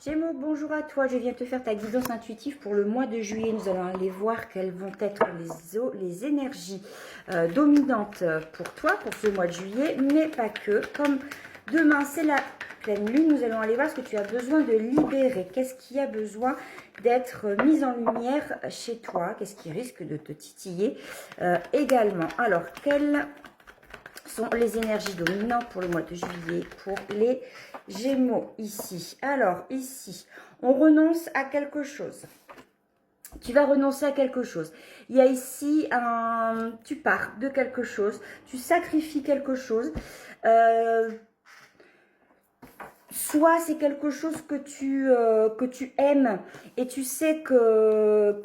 Gémeaux, bonjour à toi, je viens te faire ta guidance intuitive pour le mois de juillet. Nous allons aller voir quelles vont être les énergies dominantes pour toi, pour ce mois de juillet, mais pas que. Comme demain, c'est la pleine lune, nous allons aller voir ce que tu as besoin de libérer. Qu'est-ce qui a besoin d'être mis en lumière chez toi? Qu'est-ce qui risque de te titiller également? Alors, quelles sont les énergies dominantes pour le mois de juillet pour les Gémeaux ici? Alors ici, on renonce à quelque chose. Tu vas renoncer à quelque chose. Il y a ici tu pars de quelque chose, tu sacrifies quelque chose. Soit c'est quelque chose que tu aimes et tu sais que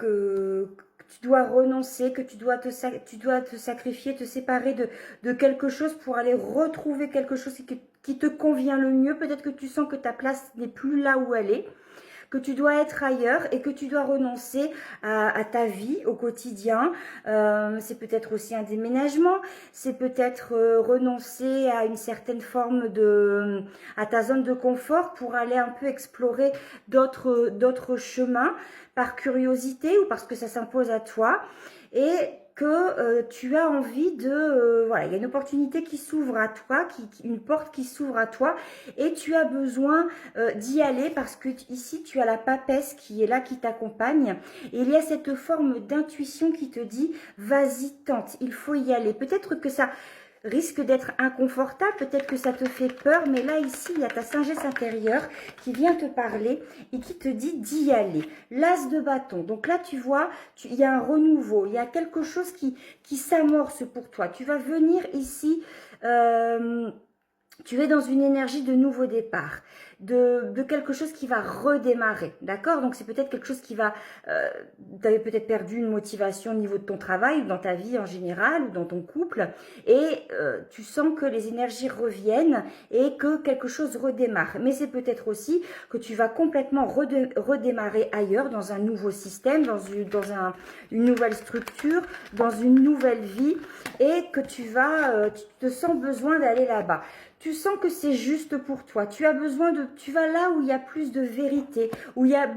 tu dois renoncer, que tu dois te sacrifier, te séparer de quelque chose pour aller retrouver quelque chose qui te convient le mieux. Peut-être que tu sens que ta place n'est plus là où elle est, que tu dois être ailleurs et que tu dois renoncer à ta vie au quotidien. C'est peut-être aussi un déménagement, c'est peut-être renoncer à une certaine forme à ta zone de confort pour aller un peu explorer d'autres chemins par curiosité ou parce que ça s'impose à toi. Et que tu as envie voilà, il y a une opportunité qui s'ouvre à toi, une porte qui s'ouvre à toi et tu as besoin d'y aller parce que ici tu as la papesse qui est là, qui t'accompagne et il y a cette forme d'intuition qui te dit vas-y, tente, il faut y aller. Peut-être que ça risque d'être inconfortable, peut-être que ça te fait peur, mais là ici il y a ta sagesse intérieure qui vient te parler et qui te dit d'y aller. L'as de bâton, donc là tu vois, il y a un renouveau, il y a quelque chose qui s'amorce pour toi. Tu vas venir ici, tu es dans une énergie de nouveau départ, de quelque chose qui va redémarrer, d'accord? Donc c'est peut-être quelque chose qui va, tu avais peut-être perdu une motivation au niveau de ton travail, ou dans ta vie en général, ou dans ton couple, et tu sens que les énergies reviennent et que quelque chose redémarre. Mais c'est peut-être aussi que tu vas complètement redémarrer ailleurs, dans un nouveau système, dans une nouvelle structure, dans une nouvelle vie, et que tu te sens besoin d'aller là-bas. Tu sens que c'est juste pour toi. Tu vas là où il y a plus de vérité, où il y a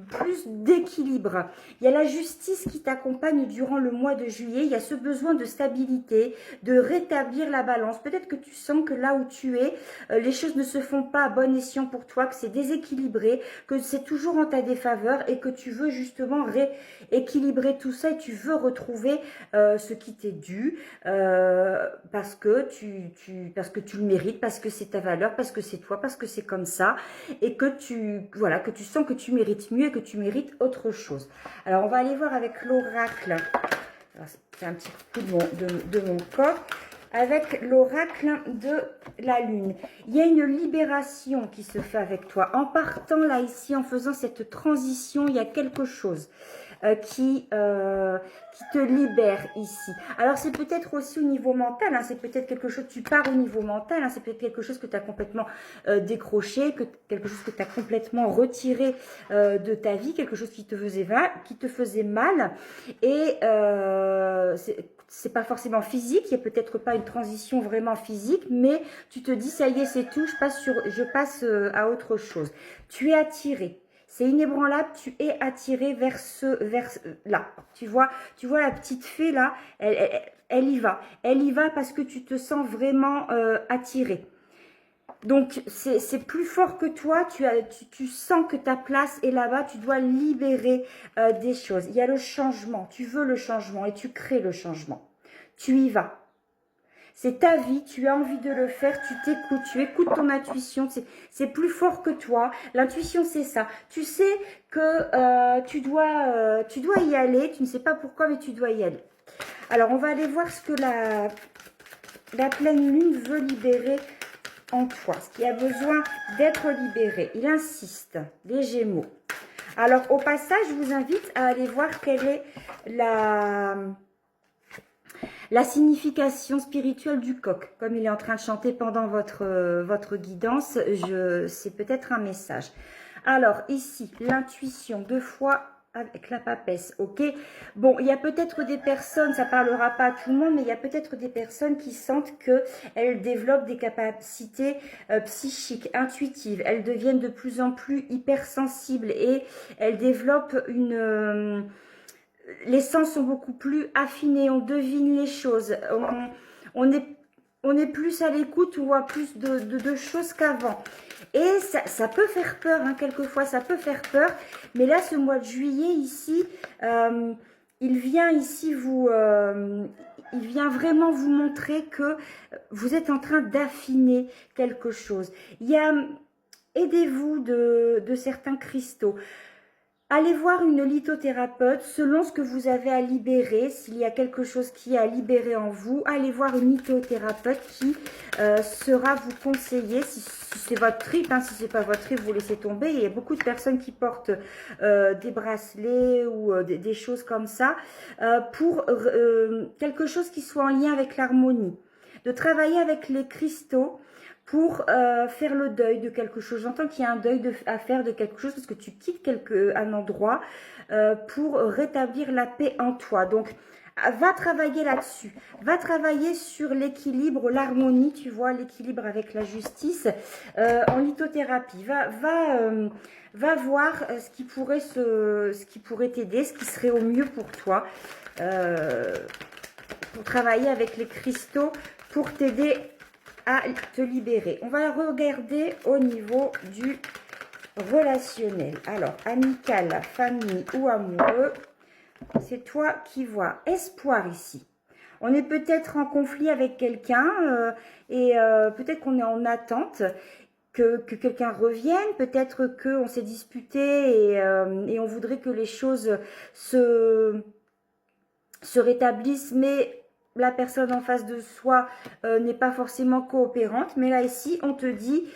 plus d'équilibre. Il y a la justice qui t'accompagne durant le mois de juillet. Il y a ce besoin de stabilité, de rétablir la balance. Peut-être que tu sens que là où tu es, les choses ne se font pas à bon escient pour toi, que c'est déséquilibré, que c'est toujours en ta défaveur et que tu veux justement rééquilibrer tout ça et tu veux retrouver ce qui t'est dû parce que tu le mérites, parce que c'est ta valeur, parce que c'est toi, parce que c'est comme ça, et que que tu sens que tu mérites mieux et que tu mérites autre chose. Alors, on va aller voir avec l'oracle. C'est un petit coup de mon corps. Avec l'oracle de la lune. Il y a une libération qui se fait avec toi. En partant là, ici, en faisant cette transition, il y a quelque chose qui te libère ici. Alors c'est peut-être aussi au niveau mental, hein, c'est peut-être quelque chose, tu pars au niveau mental, hein, c'est peut-être quelque chose que tu as complètement décroché, quelque chose que tu as complètement retiré de ta vie, quelque chose qui te faisait mal et c'est pas forcément physique, il n'y a peut-être pas une transition vraiment physique, mais tu te dis ça y est, c'est tout, je passe à autre chose. Tu es attiré. C'est inébranlable, tu es attiré vers là. Tu vois la petite fée là, elle y va. Elle y va parce que tu te sens vraiment attiré. Donc, c'est plus fort que toi, tu sens que ta place est là-bas, tu dois libérer des choses. Il y a le changement, tu veux le changement et tu crées le changement. Tu y vas. C'est ta vie, tu as envie de le faire, tu écoutes ton intuition, c'est plus fort que toi. L'intuition, c'est ça. Tu sais que tu dois y aller, tu ne sais pas pourquoi, mais tu dois y aller. Alors, on va aller voir ce que la pleine lune veut libérer en toi, ce qui a besoin d'être libéré. Il insiste, les Gémeaux. Alors, au passage, je vous invite à aller voir quelle est la signification spirituelle du coq. Comme il est en train de chanter pendant votre guidance, c'est peut-être un message. Alors, ici, l'intuition, 2 fois avec la papesse, ok? Bon, il y a peut-être des personnes, ça parlera pas à tout le monde, mais il y a peut-être des personnes qui sentent qu'elles développent des capacités psychiques, intuitives. Elles deviennent de plus en plus hypersensibles et elles développent les sens sont beaucoup plus affinés, on devine les choses, on est, on est plus à l'écoute, on voit plus de choses qu'avant. Et ça peut faire peur, hein, quelquefois ça peut faire peur, mais là ce mois de juillet ici, il vient ici il vient vraiment vous montrer que vous êtes en train d'affiner quelque chose. Aidez-vous de certains cristaux. Allez voir une lithothérapeute selon ce que vous avez à libérer. S'il y a quelque chose qui est à libérer en vous, allez voir une lithothérapeute qui sera vous conseiller. Si c'est votre trip, hein, si c'est pas votre trip, vous laissez tomber. Il y a beaucoup de personnes qui portent des bracelets ou des choses comme ça pour quelque chose qui soit en lien avec l'harmonie. De travailler avec les cristaux pour faire le deuil de quelque chose. J'entends qu'il y a un deuil à faire de quelque chose parce que tu quittes un endroit pour rétablir la paix en toi. Donc, va travailler là-dessus. Va travailler sur l'équilibre, l'harmonie, tu vois, l'équilibre avec la justice en lithothérapie. Va voir ce qui pourrait t'aider, ce qui serait au mieux pour toi. Pour travailler avec les cristaux, pour t'aider à te libérer. On va regarder au niveau du relationnel. Alors, amical, famille ou amoureux, c'est toi qui vois. Espoir ici. On est peut-être en conflit avec quelqu'un et peut-être qu'on est en attente que quelqu'un revienne. Peut-être qu'on s'est disputé et on voudrait que les choses se rétablissent, mais la personne en face de soi n'est pas forcément coopérante, mais là ici on te dit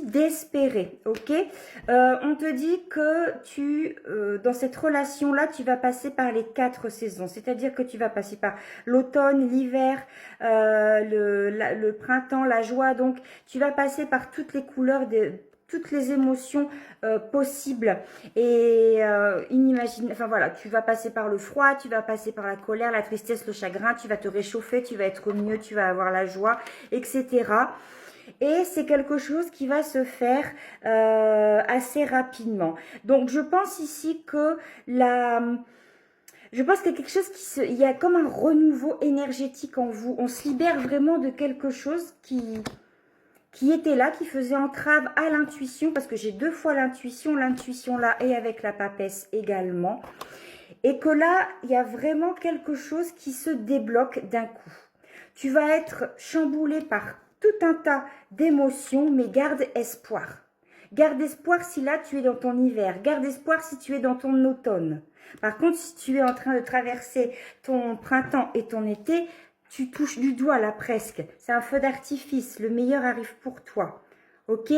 d'espérer, ok? On te dit que dans cette relation là tu vas passer par les 4 saisons, c'est-à-dire que tu vas passer par l'automne, l'hiver, le printemps, la joie, donc tu vas passer par toutes les couleurs toutes les émotions possibles et inimaginables. Enfin voilà, tu vas passer par le froid, tu vas passer par la colère, la tristesse, le chagrin, tu vas te réchauffer, tu vas être mieux, tu vas avoir la joie, etc. Et c'est quelque chose qui va se faire assez rapidement. Donc je pense ici que je pense qu'il y a quelque chose il y a comme un renouveau énergétique en vous. On se libère vraiment de quelque chose qui était là, qui faisait entrave à l'intuition, parce que j'ai 2 fois l'intuition là et avec la papesse également. Et que là, il y a vraiment quelque chose qui se débloque d'un coup. Tu vas être chamboulé par tout un tas d'émotions, mais garde espoir. Garde espoir si là tu es dans ton hiver, garde espoir si tu es dans ton automne. Par contre, si tu es en train de traverser ton printemps et ton été, tu touches du doigt là presque. C'est un feu d'artifice. Le meilleur arrive pour toi. Ok?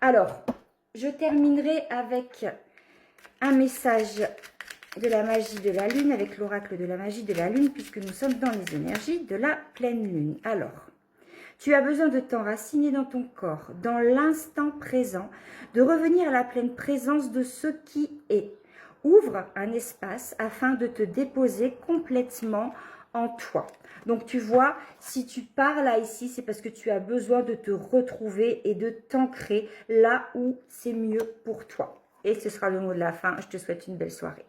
Alors, je terminerai avec un message de la magie de la lune, avec l'oracle de la magie de la lune, puisque nous sommes dans les énergies de la pleine lune. Alors, tu as besoin de t'enraciner dans ton corps, dans l'instant présent, de revenir à la pleine présence de ce qui est. Ouvre un espace afin de te déposer complètement en toi. Donc tu vois, si tu pars là ici, c'est parce que tu as besoin de te retrouver et de t'ancrer là où c'est mieux pour toi. Et ce sera le mot de la fin. Je te souhaite une belle soirée.